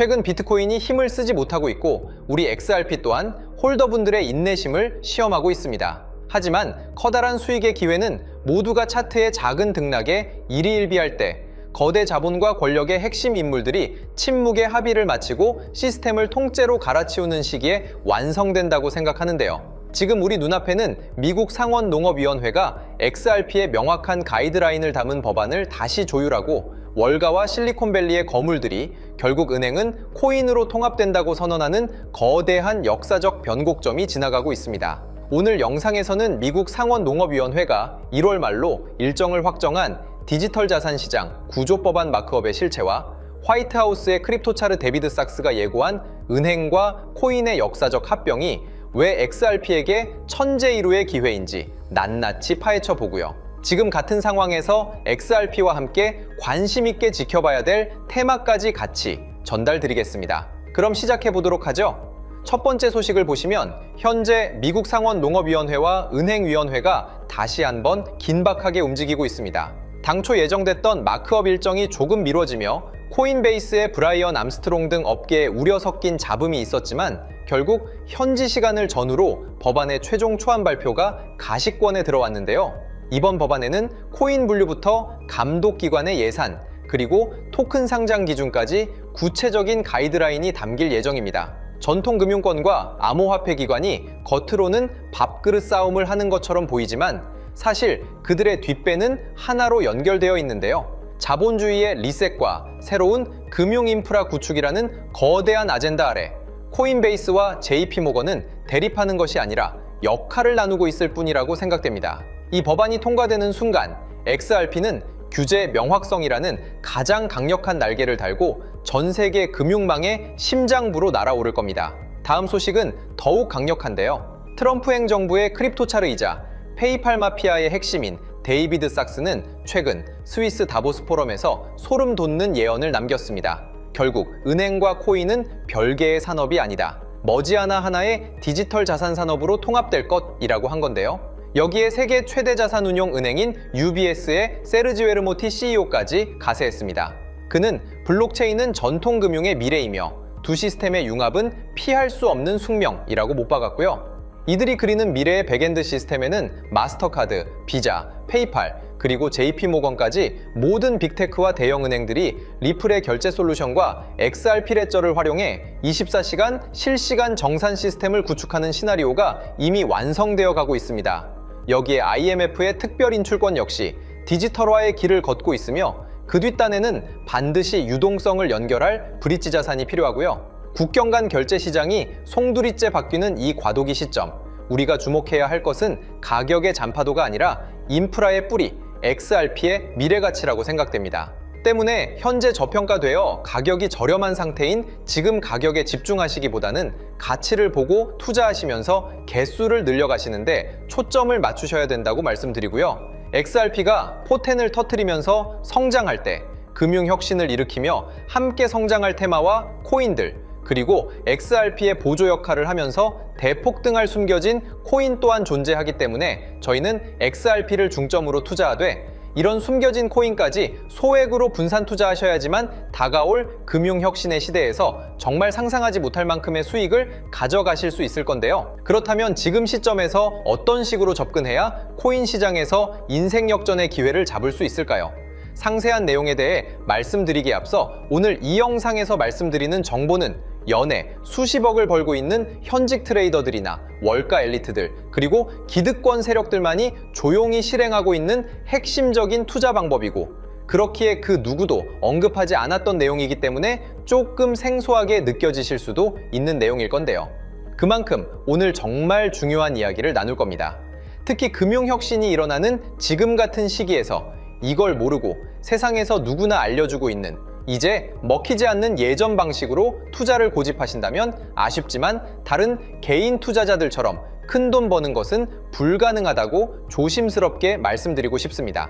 최근 비트코인이 힘을 쓰지 못하고 있고 우리 XRP 또한 홀더분들의 인내심을 시험하고 있습니다. 하지만 커다란 수익의 기회는 모두가 차트의 작은 등락에 일희일비할 때 거대 자본과 권력의 핵심 인물들이 침묵의 합의를 마치고 시스템을 통째로 갈아치우는 시기에 완성된다고 생각하는데요. 지금 우리 눈앞에는 미국 상원농업위원회가 XRP의 명확한 가이드라인을 담은 법안을 다시 조율하고 월가와 실리콘밸리의 거물들이 결국 은행은 코인으로 통합된다고 선언하는 거대한 역사적 변곡점이 지나가고 있습니다. 오늘 영상에서는 미국 상원농업위원회가 1월 말로 일정을 확정한 디지털 자산 시장 구조법안 마크업의 실체와 화이트하우스의 크립토차르 데비드 sak스가 예고한 은행과 코인의 역사적 합병이 왜 XRP에게 천재이루의 기회인지 낱낱이 파헤쳐 보고요. 지금 같은 상황에서 XRP와 함께 관심 있게 지켜봐야 될 테마까지 같이 전달드리겠습니다. 그럼 시작해 보도록 하죠. 첫 번째 소식을 보시면 현재 미국 상원농업위원회와 은행위원회가 다시 한번 긴박하게 움직이고 있습니다. 당초 예정됐던 마크업 일정이 조금 미뤄지며 코인베이스의 브라이언 암스트롱 등 업계에 우려 섞인 잡음이 있었지만 결국 현지 시간을 전후로 법안의 최종 초안 발표가 가시권에 들어왔는데요. 이번 법안에는 코인 분류부터 감독기관의 예산, 그리고 토큰 상장 기준까지 구체적인 가이드라인이 담길 예정입니다. 전통금융권과 암호화폐 기관이 겉으로는 밥그릇 싸움을 하는 것처럼 보이지만 사실 그들의 뒷배는 하나로 연결되어 있는데요. 자본주의의 리셋과 새로운 금융 인프라 구축이라는 거대한 아젠다 아래 코인베이스와 JP모건은 대립하는 것이 아니라 역할을 나누고 있을 뿐이라고 생각됩니다. 이 법안이 통과되는 순간 XRP는 규제 명확성이라는 가장 강력한 날개를 달고 전 세계 금융망의 심장부로 날아오를 겁니다. 다음 소식은 더욱 강력한데요. 트럼프 행정부의 크립토차르이자 페이팔 마피아의 핵심인 데이비드 sak스는 최근 스위스 다보스 포럼에서 소름 돋는 예언을 남겼습니다. 결국 은행과 코인은 별개의 산업이 아니다. 머지않아 하나의 디지털 자산 산업으로 통합될 것이라고 한 건데요. 여기에 세계 최대 자산 운용 은행인 UBS의 세르지 베르모티 CEO까지 가세했습니다. 그는 블록체인은 전통 금융의 미래이며 두 시스템의 융합은 피할 수 없는 숙명이라고 못 박았고요. 이들이 그리는 미래의 백엔드 시스템에는 마스터카드, 비자, 페이팔, 그리고 JP모건까지 모든 빅테크와 대형은행들이 리플의 결제 솔루션과 XRP 레저를 활용해 24시간 실시간 정산 시스템을 구축하는 시나리오가 이미 완성되어 가고 있습니다. 여기에 IMF의 특별 인출권 역시 디지털화의 길을 걷고 있으며 그 뒷단에는 반드시 유동성을 연결할 브릿지 자산이 필요하고요. 국경 간 결제 시장이 송두리째 바뀌는 이 과도기 시점, 우리가 주목해야 할 것은 가격의 잔파도가 아니라 인프라의 뿌리, XRP의 미래 가치라고 생각됩니다. 때문에 현재 저평가되어 가격이 저렴한 상태인 지금 가격에 집중하시기보다는 가치를 보고 투자하시면서 개수를 늘려가시는데 초점을 맞추셔야 된다고 말씀드리고요. XRP가 포텐을 터뜨리면서 성장할 때 금융혁신을 일으키며 함께 성장할 테마와 코인들, 그리고 XRP의 보조 역할을 하면서 대폭등할 숨겨진 코인 또한 존재하기 때문에 저희는 XRP를 중점으로 투자하되 이런 숨겨진 코인까지 소액으로 분산 투자하셔야지만 다가올 금융혁신의 시대에서 정말 상상하지 못할 만큼의 수익을 가져가실 수 있을 건데요. 그렇다면 지금 시점에서 어떤 식으로 접근해야 코인 시장에서 인생 역전의 기회를 잡을 수 있을까요? 상세한 내용에 대해 말씀드리기에 앞서 오늘 이 영상에서 말씀드리는 정보는 연에 수십억을 벌고 있는 현직 트레이더들이나 월가 엘리트들, 그리고 기득권 세력들만이 조용히 실행하고 있는 핵심적인 투자 방법이고, 그렇기에 그 누구도 언급하지 않았던 내용이기 때문에 조금 생소하게 느껴지실 수도 있는 내용일 건데요. 그만큼 오늘 정말 중요한 이야기를 나눌 겁니다. 특히 금융혁신이 일어나는 지금 같은 시기에서 이걸 모르고 세상에서 누구나 알려주고 있는, 이제 먹히지 않는 예전 방식으로 투자를 고집하신다면 아쉽지만 다른 개인 투자자들처럼 큰돈 버는 것은 불가능하다고 조심스럽게 말씀드리고 싶습니다.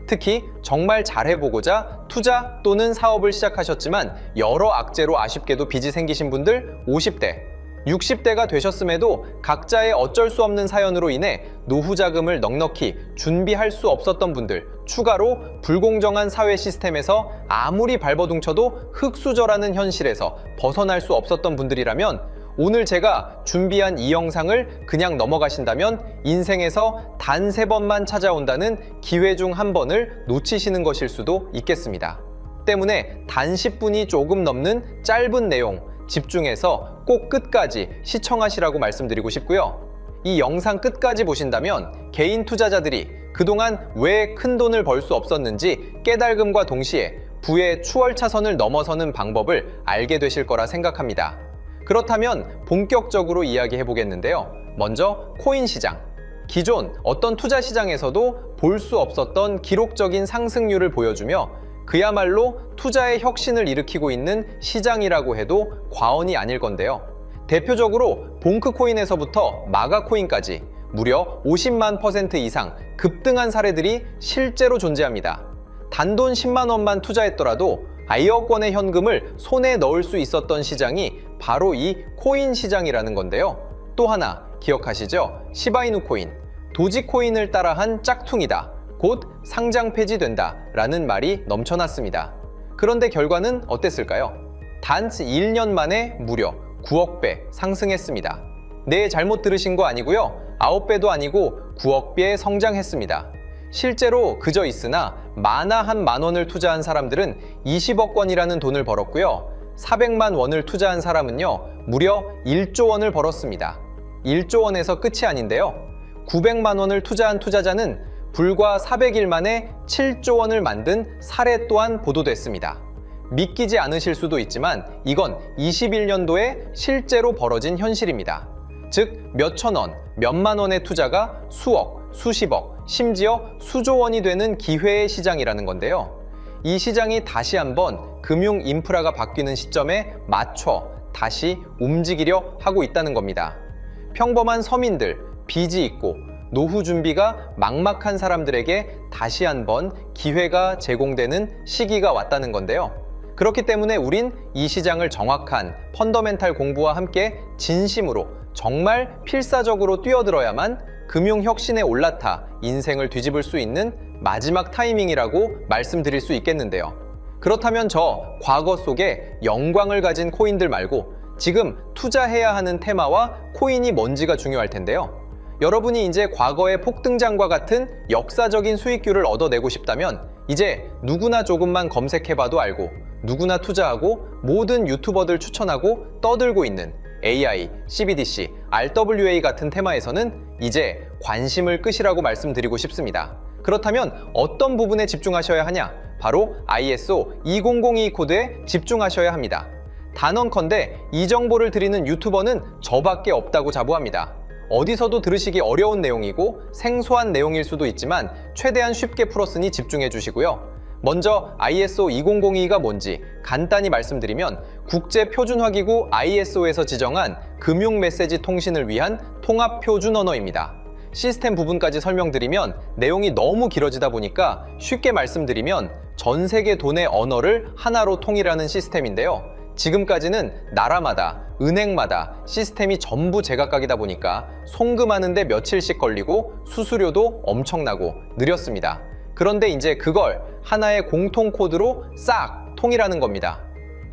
특히 정말 잘해보고자 투자 또는 사업을 시작하셨지만 여러 악재로 아쉽게도 빚이 생기신 분들 50대, 60대가 되셨음에도 각자의 어쩔 수 없는 사연으로 인해 노후 자금을 넉넉히 준비할 수 없었던 분들, 추가로 불공정한 사회 시스템에서 아무리 발버둥쳐도 흙수저라는 현실에서 벗어날 수 없었던 분들이라면 오늘 제가 준비한 이 영상을 그냥 넘어가신다면 인생에서 단 3번만 찾아온다는 기회 중 한 번을 놓치시는 것일 수도 있겠습니다. 때문에 단 10분이 조금 넘는 짧은 내용 집중해서 꼭 끝까지 시청하시라고 말씀드리고 싶고요. 이 영상 끝까지 보신다면 개인 투자자들이 그동안 왜 큰 돈을 벌 수 없었는지 깨달음과 동시에 부의 추월차선을 넘어서는 방법을 알게 되실 거라 생각합니다. 그렇다면 본격적으로 이야기해 보겠는데요. 먼저 코인 시장. 기존 어떤 투자 시장에서도 볼 수 없었던 기록적인 상승률을 보여주며 그야말로 투자의 혁신을 일으키고 있는 시장이라고 해도 과언이 아닐 건데요. 대표적으로 봉크코인에서부터 마가코인까지 무려 50만 % 이상 급등한 사례들이 실제로 존재합니다. 단돈 10만 원만 투자했더라도 1억 원의 현금을 손에 넣을 수 있었던 시장이 바로 이 코인 시장이라는 건데요. 또 하나 기억하시죠? 시바이누 코인, 도지코인을 따라한 짝퉁이다. 곧 상장 폐지된다 라는 말이 넘쳐났습니다. 그런데 결과는 어땠을까요? 단 1년 만에 무려 9억 배 상승했습니다. 네, 잘못 들으신 거 아니고요. 9배도 아니고 9억 배 성장했습니다. 실제로 그저 있으나 만화 한 만 원을 투자한 사람들은 20억 원이라는 돈을 벌었고요. 400만 원을 투자한 사람은요, 무려 1조 원을 벌었습니다. 1조 원에서 끝이 아닌데요. 900만 원을 투자한 투자자는 불과 400일 만에 7조 원을 만든 사례 또한 보도됐습니다. 믿기지 않으실 수도 있지만 이건 21년도에 실제로 벌어진 현실입니다. 즉 몇천 원, 몇만 원의 투자가 수억, 수십억, 심지어 수조 원이 되는 기회의 시장이라는 건데요. 이 시장이 다시 한번 금융 인프라가 바뀌는 시점에 맞춰 다시 움직이려 하고 있다는 겁니다. 평범한 서민들, 빚이 있고 노후 준비가 막막한 사람들에게 다시 한번 기회가 제공되는 시기가 왔다는 건데요. 그렇기 때문에 우린 이 시장을 정확한 펀더멘탈 공부와 함께 진심으로 정말 필사적으로 뛰어들어야만 금융혁신에 올라타 인생을 뒤집을 수 있는 마지막 타이밍이라고 말씀드릴 수 있겠는데요. 그렇다면 저 과거 속에 영광을 가진 코인들 말고 지금 투자해야 하는 테마와 코인이 뭔지가 중요할 텐데요. 여러분이 이제 과거의 폭등장과 같은 역사적인 수익률을 얻어내고 싶다면 이제 누구나 조금만 검색해봐도 알고 누구나 투자하고 모든 유튜버들 추천하고 떠들고 있는 AI, CBDC, RWA 같은 테마에서는 이제 관심을 끄시라고 말씀드리고 싶습니다. 그렇다면 어떤 부분에 집중하셔야 하냐? 바로 ISO 2002 코드에 집중하셔야 합니다. 단언컨대 이 정보를 드리는 유튜버는 저밖에 없다고 자부합니다. 어디서도 들으시기 어려운 내용이고 생소한 내용일 수도 있지만 최대한 쉽게 풀었으니 집중해 주시고요. 먼저 ISO 2002가 뭔지 간단히 말씀드리면 국제표준화기구 ISO에서 지정한 금융메시지 통신을 위한 통합표준 언어입니다. 시스템 부분까지 설명드리면 내용이 너무 길어지다 보니까 쉽게 말씀드리면 전 세계 돈의 언어를 하나로 통일하는 시스템인데요. 지금까지는 나라마다, 은행마다 시스템이 전부 제각각이다 보니까 송금하는데 며칠씩 걸리고 수수료도 엄청나고 느렸습니다. 그런데 이제 그걸 하나의 공통 코드로 싹 통일하는 겁니다.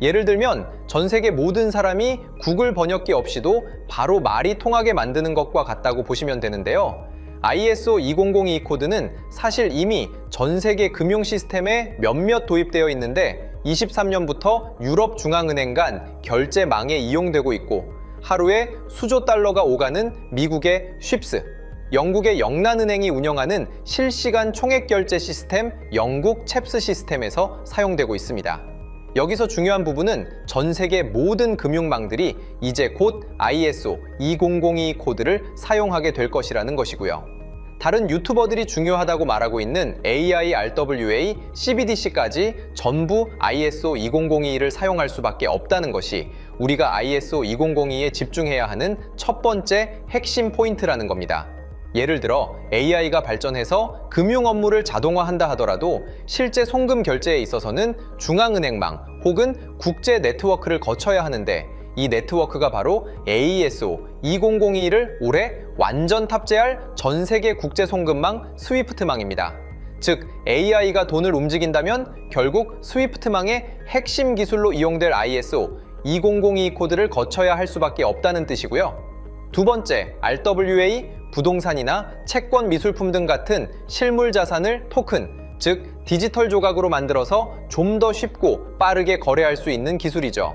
예를 들면 전 세계 모든 사람이 구글 번역기 없이도 바로 말이 통하게 만드는 것과 같다고 보시면 되는데요. ISO 2002 코드는 사실 이미 전 세계 금융 시스템에 몇몇 도입되어 있는데 23년부터 유럽중앙은행 간 결제망에 이용되고 있고 하루에 수조 달러가 오가는 미국의 쉽스, 영국의 영란은행이 운영하는 실시간 총액결제 시스템 영국 챕스 시스템에서 사용되고 있습니다. 여기서 중요한 부분은 전 세계 모든 금융망들이 이제 곧 ISO 2002 코드를 사용하게 될 것이라는 것이고요. 다른 유튜버들이 중요하다고 말하고 있는 AI, RWA, CBDC까지 전부 ISO 2002를 사용할 수밖에 없다는 것이 우리가 ISO 2002에 집중해야 하는 첫 번째 핵심 포인트라는 겁니다. 예를 들어 AI가 발전해서 금융 업무를 자동화한다 하더라도 실제 송금 결제에 있어서는 중앙은행망 혹은 국제 네트워크를 거쳐야 하는데 이 네트워크가 바로 AESO 2002를 올해 완전 탑재할 전 세계 국제 송금망 스위프트망입니다. 즉 AI가 돈을 움직인다면 결국 스위프트망의 핵심 기술로 이용될 ISO 2002 코드를 거쳐야 할 수밖에 없다는 뜻이고요. 두 번째, RWA, 부동산이나 채권 미술품 등 같은 실물 자산을 토큰, 즉 디지털 조각으로 만들어서 좀 더 쉽고 빠르게 거래할 수 있는 기술이죠.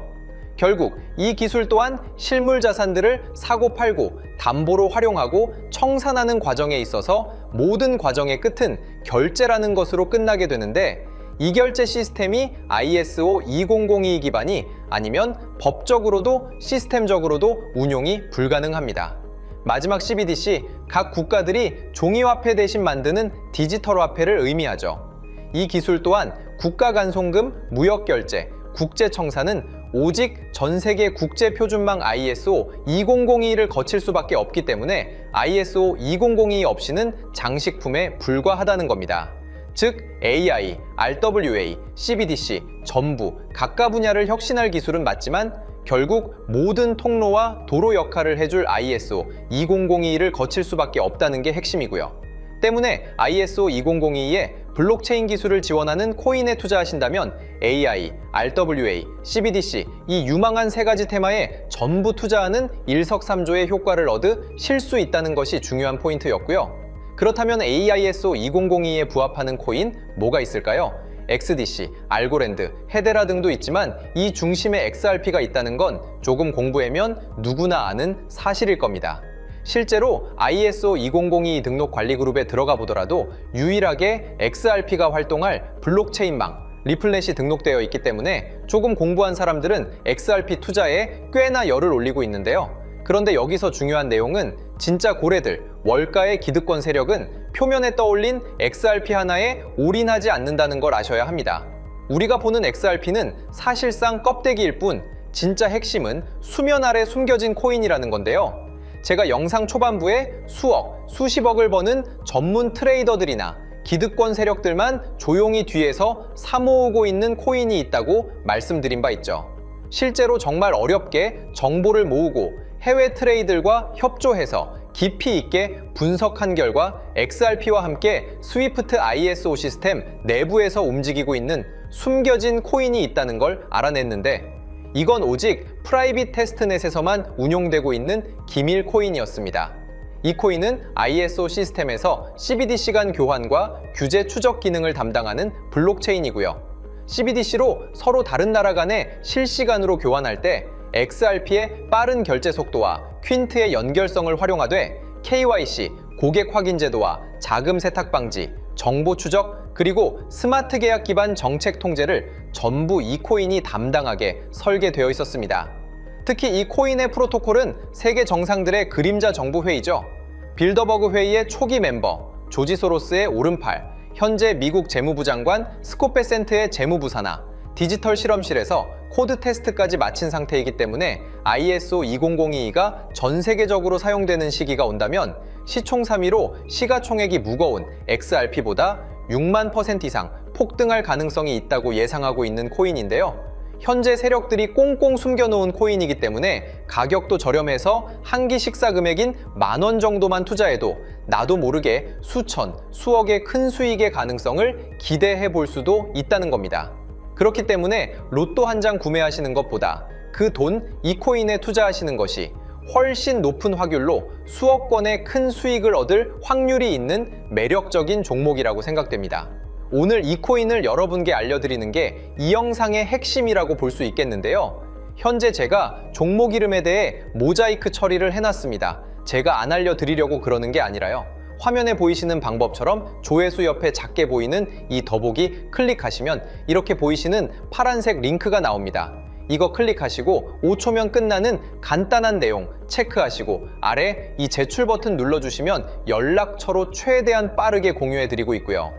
결국 이 기술 또한 실물 자산들을 사고팔고 담보로 활용하고 청산하는 과정에 있어서 모든 과정의 끝은 결제라는 것으로 끝나게 되는데, 이 결제 시스템이 ISO 2002 기반이 아니면 법적으로도 시스템적으로도 운용이 불가능합니다. 마지막 CBDC, 각 국가들이 종이화폐 대신 만드는 디지털 화폐를 의미하죠. 이 기술 또한 국가 간 송금, 무역 결제, 국제 청산은 오직 전 세계 국제 표준망 ISO 2002를 거칠 수밖에 없기 때문에 ISO 2002 없이는 장식품에 불과하다는 겁니다. 즉 AI, RWA, CBDC 전부 각각 분야를 혁신할 기술은 맞지만 결국 모든 통로와 도로 역할을 해줄 ISO 2002를 거칠 수밖에 없다는 게 핵심이고요. 때문에 ISO 2002에 블록체인 기술을 지원하는 코인에 투자하신다면 AI, RWA, CBDC 이 유망한 세 가지 테마에 전부 투자하는 일석삼조의 효과를 얻으실 수 있다는 것이 중요한 포인트였고요. 그렇다면 AISO 2002에 부합하는 코인 뭐가 있을까요? XDC, 알고랜드, 헤데라 등도 있지만 이 중심에 XRP가 있다는 건 조금 공부하면 누구나 아는 사실일 겁니다. 실제로 ISO 2002 등록 관리 그룹에 들어가 보더라도 유일하게 XRP가 활동할 블록체인망, 리플렛이 등록되어 있기 때문에 조금 공부한 사람들은 XRP 투자에 꽤나 열을 올리고 있는데요. 그런데 여기서 중요한 내용은 진짜 고래들, 월가의 기득권 세력은 표면에 떠올린 XRP 하나에 올인하지 않는다는 걸 아셔야 합니다. 우리가 보는 XRP는 사실상 껍데기일 뿐 진짜 핵심은 수면 아래 숨겨진 코인이라는 건데요. 제가 영상 초반부에 수억, 수십억을 버는 전문 트레이더들이나 기득권 세력들만 조용히 뒤에서 사모으고 있는 코인이 있다고 말씀드린 바 있죠. 실제로 정말 어렵게 정보를 모으고 해외 트레이더들과 협조해서 깊이 있게 분석한 결과 XRP와 함께 스위프트 ISO 시스템 내부에서 움직이고 있는 숨겨진 코인이 있다는 걸 알아냈는데, 이건 오직 프라이빗 테스트넷에서만 운용되고 있는 기밀 코인이었습니다. 이 코인은 ISO 시스템에서 CBDC 간 교환과 규제 추적 기능을 담당하는 블록체인이고요. CBDC로 서로 다른 나라 간에 실시간으로 교환할 때 XRP의 빠른 결제 속도와 퀸트의 연결성을 활용하되 KYC, 고객 확인 제도와 자금 세탁 방지, 정보 추적, 그리고 스마트 계약 기반 정책 통제를 전부 이 코인이 담당하게 설계되어 있었습니다. 특히 이 코인의 프로토콜은 세계 정상들의 그림자 정부 회의죠. 빌더버그 회의의 초기 멤버, 조지 소로스의 오른팔, 현재 미국 재무부 장관 스콧 베센트의 재무부 산하, 디지털 실험실에서 코드 테스트까지 마친 상태이기 때문에 ISO 2002가 전 세계적으로 사용되는 시기가 온다면 시총삼위로 시가총액이 무거운 XRP보다 6만 % 이상 폭등할 가능성이 있다고 예상하고 있는 코인인데요. 현재 세력들이 꽁꽁 숨겨놓은 코인이기 때문에 가격도 저렴해서 한 끼 식사 금액인 10,000원 정도만 투자해도 나도 모르게 수천, 수억의 큰 수익의 가능성을 기대해 볼 수도 있다는 겁니다. 그렇기 때문에 로또 한 장 구매하시는 것보다 그 돈 이 코인에 투자하시는 것이 훨씬 높은 확률로 수억 원의 큰 수익을 얻을 확률이 있는 매력적인 종목이라고 생각됩니다. 오늘 이 코인을 여러분께 알려드리는 게 이 영상의 핵심이라고 볼 수 있겠는데요. 현재 제가 종목 이름에 대해 모자이크 처리를 해놨습니다. 제가 안 알려드리려고 그러는 게 아니라요. 화면에 보이시는 방법처럼 조회수 옆에 작게 보이는 이 더보기 클릭하시면 이렇게 보이시는 파란색 링크가 나옵니다. 이거 클릭하시고 5초면 끝나는 간단한 내용 체크하시고 아래 이 제출 버튼 눌러주시면 연락처로 최대한 빠르게 공유해드리고 있고요.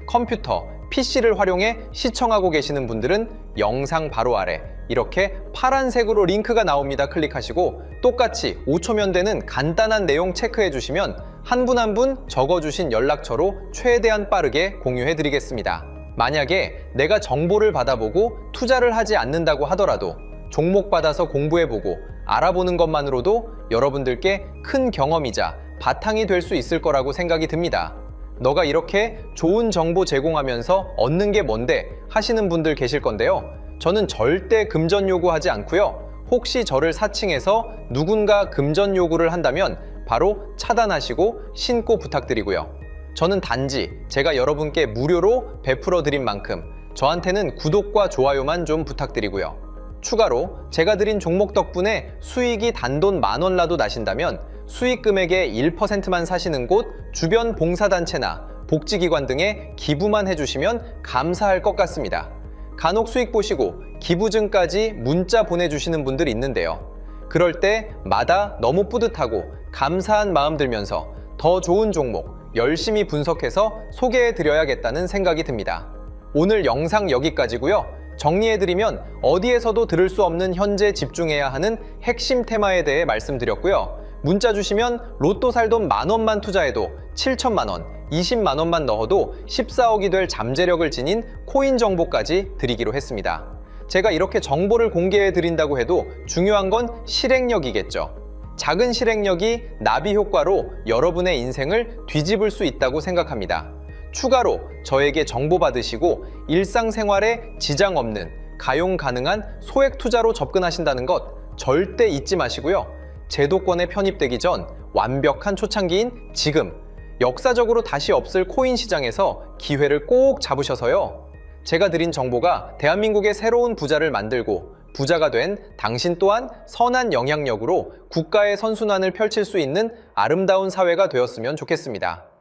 컴퓨터, PC를 활용해 시청하고 계시는 분들은 영상 바로 아래 이렇게 파란색으로 링크가 나옵니다. 클릭하시고 똑같이 5초면 되는 간단한 내용 체크해 주시면 한 분 한 분 적어주신 연락처로 최대한 빠르게 공유해 드리겠습니다. 만약에 내가 정보를 받아보고 투자를 하지 않는다고 하더라도 종목 받아서 공부해보고 알아보는 것만으로도 여러분들께 큰 경험이자 바탕이 될 수 있을 거라고 생각이 듭니다. 너가 이렇게 좋은 정보 제공하면서 얻는 게 뭔데 하시는 분들 계실 건데요. 저는 절대 금전 요구하지 않고요. 혹시 저를 사칭해서 누군가 금전 요구를 한다면 바로 차단하시고 신고 부탁드리고요. 저는 단지 제가 여러분께 무료로 베풀어 드린 만큼 저한테는 구독과 좋아요만 좀 부탁드리고요. 추가로 제가 드린 종목 덕분에 수익이 단돈 10,000원 라도 나신다면 수익 금액의 1%만 사시는 곳 주변 봉사단체나 복지기관 등에 기부만 해주시면 감사할 것 같습니다. 간혹 수익 보시고 기부증까지 문자 보내주시는 분들 있는데요. 그럴 때마다 너무 뿌듯하고 감사한 마음 들면서 더 좋은 종목 열심히 분석해서 소개해드려야겠다는 생각이 듭니다. 오늘 영상 여기까지고요. 정리해드리면 어디에서도 들을 수 없는 현재 집중해야 하는 핵심 테마에 대해 말씀드렸고요. 문자 주시면 로또 살 돈 10,000원만 투자해도 7천만 원, 20만 원만 넣어도 14억이 될 잠재력을 지닌 코인 정보까지 드리기로 했습니다. 제가 이렇게 정보를 공개해 드린다고 해도 중요한 건 실행력이겠죠. 작은 실행력이 나비 효과로 여러분의 인생을 뒤집을 수 있다고 생각합니다. 추가로 저에게 정보 받으시고 일상생활에 지장 없는 가용 가능한 소액 투자로 접근하신다는 것 절대 잊지 마시고요. 제도권에 편입되기 전 완벽한 초창기인 지금 역사적으로 다시 없을 코인 시장에서 기회를 꼭 잡으셔서요. 제가 드린 정보가 대한민국의 새로운 부자를 만들고 부자가 된 당신 또한 선한 영향력으로 국가의 선순환을 펼칠 수 있는 아름다운 사회가 되었으면 좋겠습니다.